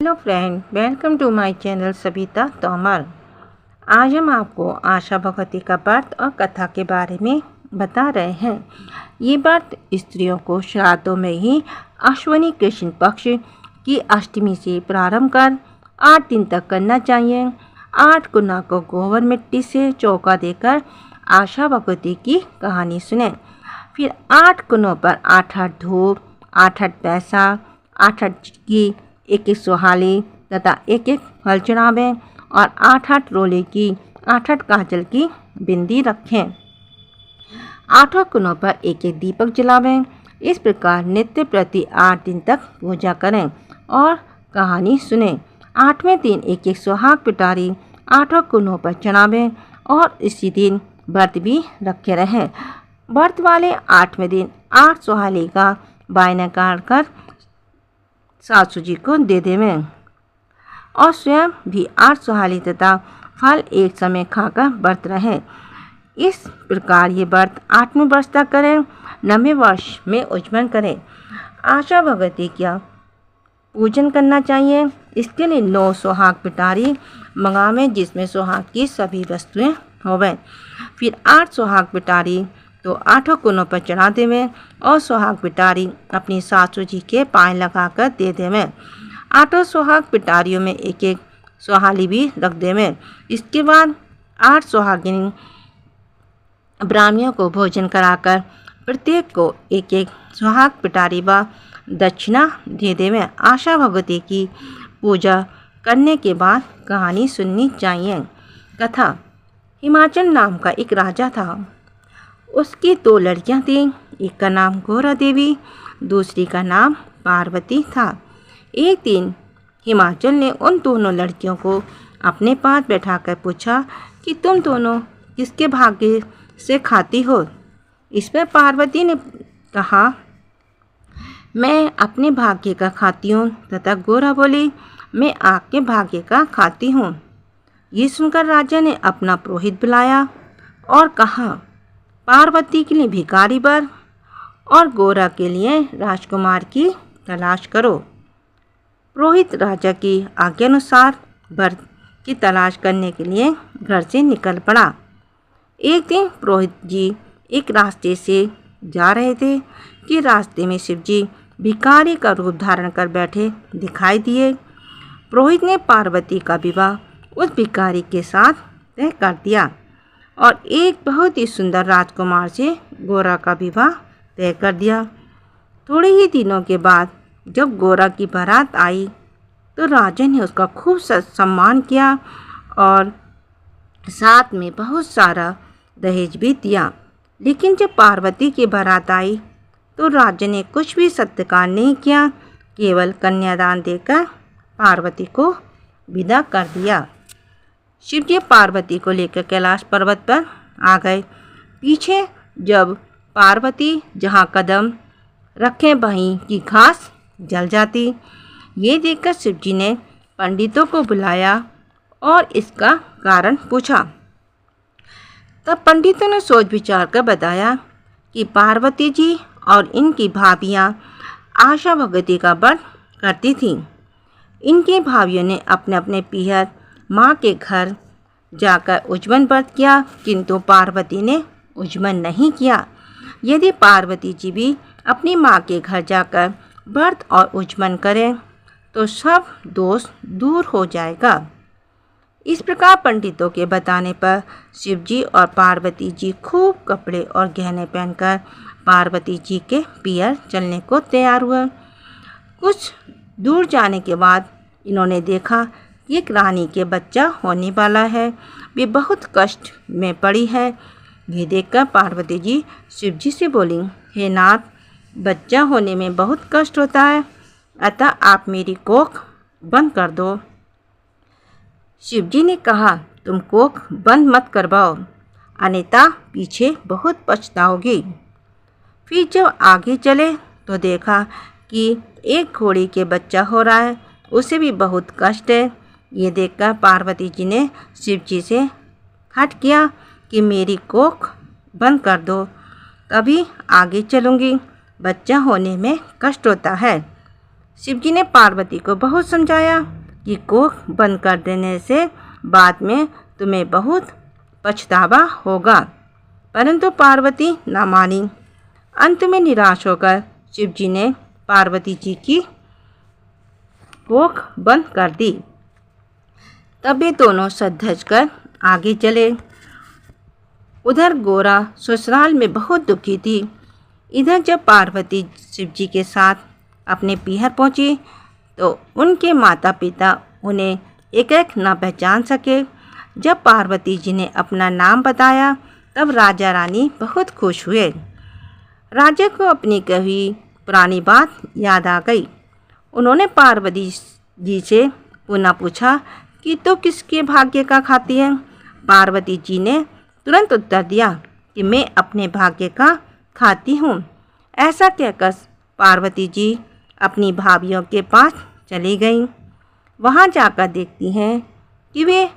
Hello friend, welcome to my channel Savita Tomar. आज हम आपको आशा भगवती का व्रत और कथा के बारे में बता रहे हैं। ये व्रत स्त्रियों को श्राद्धों में ही अश्विनी कृष्ण पक्ष की अष्टमी से प्रारंभ कर 8 दिन तक करना चाहिए। 8 गुना को गोबर मिट्टी से चौका देकर आशा भगवती की कहानी सुने। फिर 8 गुनों पर 8-8 धूप, 8-8 पैसा, 8-8 की 1-1 सुहाली तथा 1-1 फल चढ़ावें और 8-8 रोले की 8-8 काजल की बिंदी रखें। 8 कुनों पर 1-1 दीपक जलावें। इस प्रकार नित्य प्रति 8 दिन तक पूजा करें और कहानी सुने। 8वें दिन 1-1 सुहाग पिटारी 8 कुनों पर चढ़ावें और इसी दिन व्रत भी रखे रहें। व्रत वाले 8वें दिन 8 सुहाली का बायना काट कर सासू जी को दे देवें और स्वयं भी 8 सुहाली तथा फल एक समय खाकर व्रत रहें। इस प्रकार ये व्रत 8वें वर्ष तक करें। 9वें वर्ष में उज्जवल करें। आशा भगवती का पूजन करना चाहिए। इसके लिए 9 सुहाग पिटारी मंगावें जिसमें सुहाग की सभी वस्तुएं होवें। फिर 8 सुहाग पिटारी तो 8 कुनों पर चढ़ा देवें और सुहाग पिटारी अपनी सासू जी के पाँव लगाकर दे देवें। 8 सुहाग पिटारियों में 1-1 सुहाली भी रख देवें। इसके बाद 8 सुहागिनी ब्राह्मणों को भोजन कराकर प्रत्येक को 1-1 सुहाग पिटारी व दक्षिणा दे देवें। आशा भगवती की पूजा करने के बाद कहानी सुननी चाहिए। कथा। हिमाचल नाम का एक राजा था। उसकी 2 लड़कियां थीं। एक का नाम गौरा देवी, दूसरी का नाम पार्वती था। एक दिन हिमाचल ने उन दोनों लड़कियों को अपने पास बैठाकर पूछा कि तुम दोनों किसके भाग्य से खाती हो। इस पर पार्वती ने कहा, मैं अपने भाग्य का खाती हूँ तथा गौरा बोली, मैं आपके भाग्य का खाती हूँ। ये सुनकर राजा ने अपना पुरोहित बुलाया और कहा, पार्वती के लिए भिखारी वर और गौरा के लिए राजकुमार की तलाश करो। पुरोहित राजा की आज्ञानुसार वर की तलाश करने के लिए घर से निकल पड़ा। एक दिन पुरोहित जी एक रास्ते से जा रहे थे कि रास्ते में शिव जी भिखारी का रूप धारण कर बैठे दिखाई दिए। पुरोहित ने पार्वती का विवाह उस भिखारी के साथ तय कर दिया और एक बहुत ही सुंदर राजकुमार से गौरा का विवाह तय कर दिया। थोड़े ही दिनों के बाद जब गौरा की बारात आई तो राजा ने उसका खूब सम्मान किया और साथ में बहुत सारा दहेज भी दिया। लेकिन जब पार्वती की बारात आई तो राजा ने कुछ भी सत्कार नहीं किया, केवल कन्यादान देकर पार्वती को विदा कर दिया। शिव जी पार्वती को लेकर कैलाश पर्वत पर आ गए। पीछे जब पार्वती जहाँ कदम रखे वहीं की घास जल जाती। ये देखकर शिव जी ने पंडितों को बुलाया और इसका कारण पूछा। तब पंडितों ने सोच विचार कर बताया कि पार्वती जी और इनकी भाभियाँ आशा भगवती का व्रत करती थीं। इनकी भाभियों ने अपने अपने पीहर माँ के घर जाकर उज्जवल व्रत किया, किंतु पार्वती ने उज्जवल नहीं किया। यदि पार्वती जी भी अपनी माँ के घर जाकर व्रत और उज्जवल करें तो सब दोष दूर हो जाएगा। इस प्रकार पंडितों के बताने पर शिव जी और पार्वती जी खूब कपड़े और गहने पहनकर पार्वती जी के पीहर चलने को तैयार हुए। कुछ दूर जाने के बाद इन्होंने देखा कि एक रानी के बच्चा होने वाला है। वे बहुत कष्ट में पड़ी है। ये देखकर पार्वती जी शिव जी से बोली, हे नाथ, बच्चा होने में बहुत कष्ट होता है, अतः आप मेरी कोख बंद कर दो। शिव जी ने कहा, तुम कोख बंद मत करवाओ, अन्यथा पीछे बहुत पछताओगी। फिर जब आगे चले तो देखा कि एक घोड़ी के बच्चा हो रहा है, उसे भी बहुत कष्ट है। ये देखकर पार्वती जी ने शिव जी से हट किया कि मेरी कोख बंद कर दो, तभी आगे चलूँगी, बच्चा होने में कष्ट होता है। शिव जी ने पार्वती को बहुत समझाया कि कोख बंद कर देने से बाद में तुम्हें बहुत पछतावा होगा, परंतु पार्वती न मानी। अंत में निराश होकर शिव जी ने पार्वती जी की कोख बंद कर दी। तब ये दोनों सज धज कर आगे चले। उधर गोरा ससुराल में बहुत दुखी थी। इधर जब पार्वती शिव जी के साथ अपने पीहर पहुंची तो उनके माता पिता उन्हें एक एक न पहचान सके। जब पार्वती जी ने अपना नाम बताया तब राजा रानी बहुत खुश हुए। राजा को अपनी कही पुरानी बात याद आ गई। उन्होंने पार्वती जी से पुनः पूछा कि तो किसके भाग्य का खाती है। पार्वती जी ने तुरंत उत्तर दिया कि मैं अपने भाग्य का खाती हूँ। ऐसा कहकर पार्वती जी अपनी भाभियों के पास चली गईं। वहाँ जाकर देखती हैं कि वे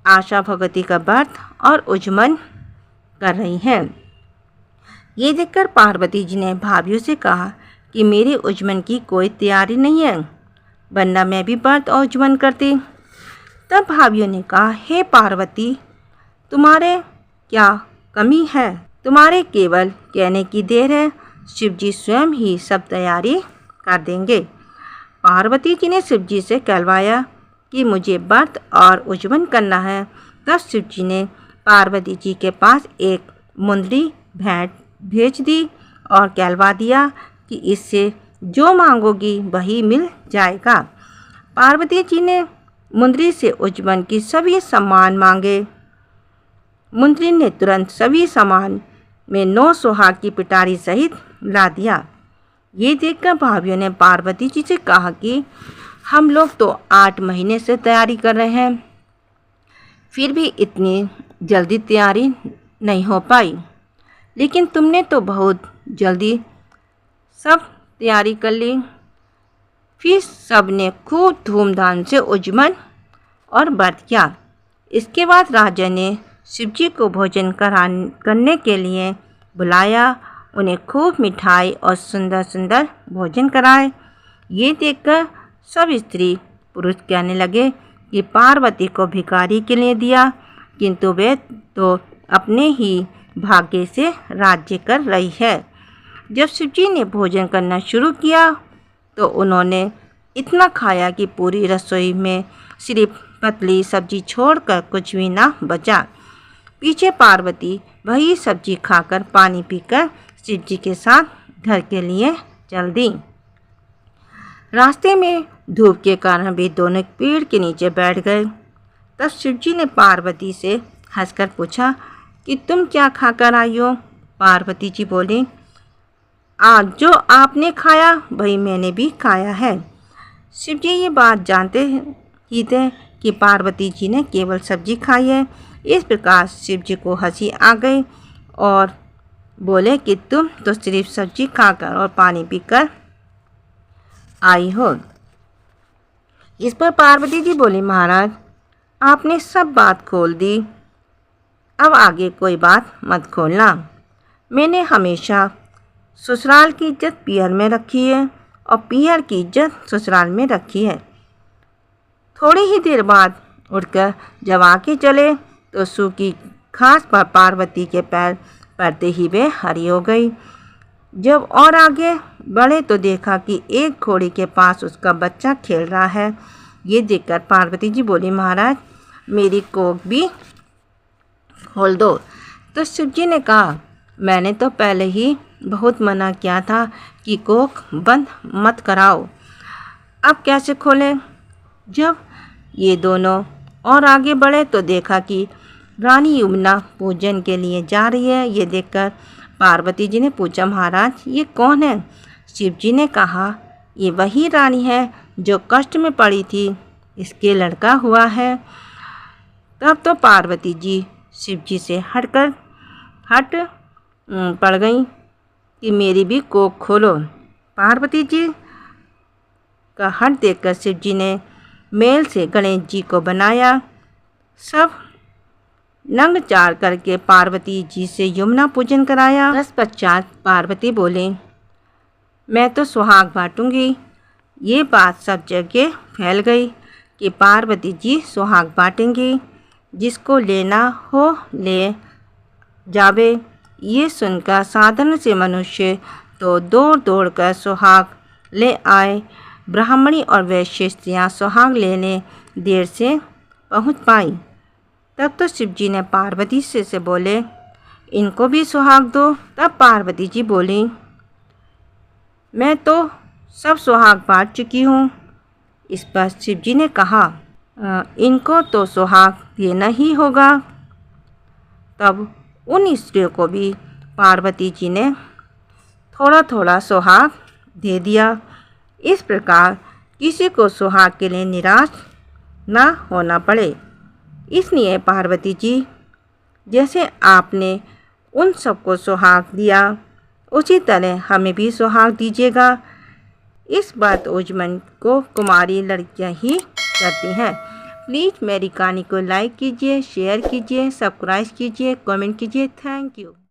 आशा भगवती का व्रत और उज्जमन कर रही हैं। ये देखकर पार्वती जी ने भाभियों से कहा कि मेरे उज्जमन की कोई तैयारी नहीं है, वरना मैं भी व्रत और उज्जमन करती। तब भाभियों ने कहा, हे पार्वती, तुम्हारे क्या कमी है, तुम्हारे केवल कहने की देर है, शिव जी स्वयं ही सब तैयारी कर देंगे। पार्वती जी ने शिव जी से कहलवाया कि मुझे व्रत और उज्जमन करना है। तब शिव जी ने पार्वती जी के पास एक मुंदरी भेंट भेज दी और कहलवा दिया कि इससे जो मांगोगी वही मिल जाएगा। पार्वती जी ने मुंदरी से उज्जमन की सभी सामान मांगे। मुंदरी ने तुरंत सभी सामान में 9 सुहाग की पिटारी सहित ला दिया। ये देखकर भाभियों ने पार्वती जी से कहा कि हम लोग तो 8 महीने से तैयारी कर रहे हैं, फिर भी इतनी जल्दी तैयारी नहीं हो पाई, लेकिन तुमने तो बहुत जल्दी सब तैयारी कर ली। फिर सब ने खूब धूमधाम से उज्जमन और व्रत किया। इसके बाद राजा ने शिव जी को भोजन करने के लिए बुलाया। उन्हें खूब मिठाई और सुंदर सुंदर भोजन कराए। ये देखकर सब स्त्री पुरुष कहने लगे कि पार्वती को भिखारी के लिए दिया, किंतु वे तो अपने ही भाग्य से राज्य कर रही है। जब शिव जी ने भोजन करना शुरू किया तो उन्होंने इतना खाया कि पूरी रसोई में सिर्फ पतली सब्जी छोड़कर कुछ भी ना बचा। पीछे पार्वती वही सब्जी खाकर पानी पीकर शिव जी के साथ घर के लिए चल दी। रास्ते में धूप के कारण वे दोनों पेड़ के नीचे बैठ गए। तब शिव जी ने पार्वती से हंसकर पूछा कि तुम क्या खाकर आई हो। पार्वती जी बोली, आज जो आपने खाया वही मैंने भी खाया है। शिव जी ये बात जानते ही थे कि पार्वती जी ने केवल सब्जी खाई है। इस प्रकार शिव जी को हंसी आ गई और बोले कि तुम तो सिर्फ सब्जी खाकर और पानी पीकर आई हो। इस पर पार्वती जी बोली, महाराज आपने सब बात खोल दी, अब आगे कोई बात मत खोलना। मैंने हमेशा ससुराल की इज्जत पीहर में रखी है और पीहर की इज्जत ससुराल में रखी है। थोड़ी ही देर बाद उठकर जब आके चले तो सूखी घास पर पार्वती के पैर पड़ते ही वे हरी हो गई। जब और आगे बढ़े तो देखा कि एक घोड़ी के पास उसका बच्चा खेल रहा है। ये देखकर पार्वती जी बोली, महाराज मेरी कोख भी खोल दो। तो शिव जी ने कहा, मैंने तो पहले ही बहुत मना किया था कि कोख बंद मत कराओ, अब कैसे खोलें। जब ये दोनों और आगे बढ़े तो देखा कि रानी यमुना पूजन के लिए जा रही है। ये देखकर पार्वती जी ने पूछा, महाराज ये कौन है। शिव जी ने कहा, ये वही रानी है जो कष्ट में पड़ी थी, इसके लड़का हुआ है। तब तो पार्वती जी शिव जी से हट पड़ गई कि मेरी भी कोख खोलो। पार्वती जी का हट देखकर शिव जी ने मेल से गणेश जी को बनाया। सब नंग चार करके पार्वती जी से यमुना पूजन कराया। तत्पश्चात पार्वती बोले, मैं तो सुहाग बांटूंगी, ये बात सब जगह फैल गई कि पार्वती जी सुहाग बांटेंगी, जिसको लेना हो ले जावे। ये सुनकर साधारण से मनुष्य तो दौड़ दौड़ कर सुहाग ले आए। ब्राह्मणी और वैश्य स्त्रियाँ सुहाग लेने देर से पहुँच पाई। तब तो शिव जी ने पार्वती से बोले, इनको भी सुहाग दो। तब पार्वती जी बोली, मैं तो सब सुहाग बांट चुकी हूँ। इस पर शिव जी ने कहा, इनको तो सुहाग देना ही होगा। तब उन स्त्रियों को भी पार्वती जी ने थोड़ा थोड़ा सुहाग दे दिया। इस प्रकार किसी को सुहाग के लिए निराश ना होना पड़े। इसलिए पार्वती जी, जैसे आपने उन सबको सुहाग दिया, उसी तरह हमें भी सुहाग दीजिएगा। इस बात उजमन को कुमारी लड़कियां ही करती हैं। प्लीज़ मेरी कहानी को लाइक कीजिए, शेयर कीजिए, सब्सक्राइब कीजिए, कमेंट कीजिए। Thank you.